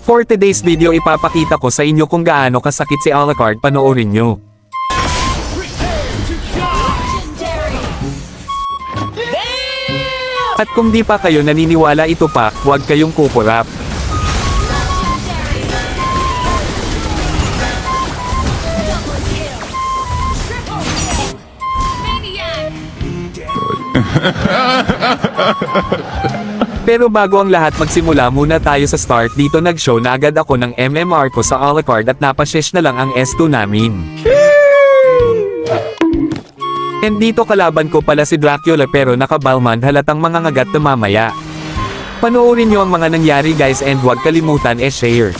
For today's video ipapakita ko sa inyo kung gaano kasakit si Alucard, panoorin nyo. At kung di pa kayo naniniwala ito pa, huwag kayong kukurap. Pero bago ang lahat magsimula muna tayo sa start. Dito nag-show na agad ako ng MMR ko sa Alucard at napashesh na lang ang S2 namin. And dito kalaban ko pala si Dracula pero nakabalman, halatang mga ngagat na mamaya. Panoorin nyo ang mga nangyari guys and huwag kalimutan share.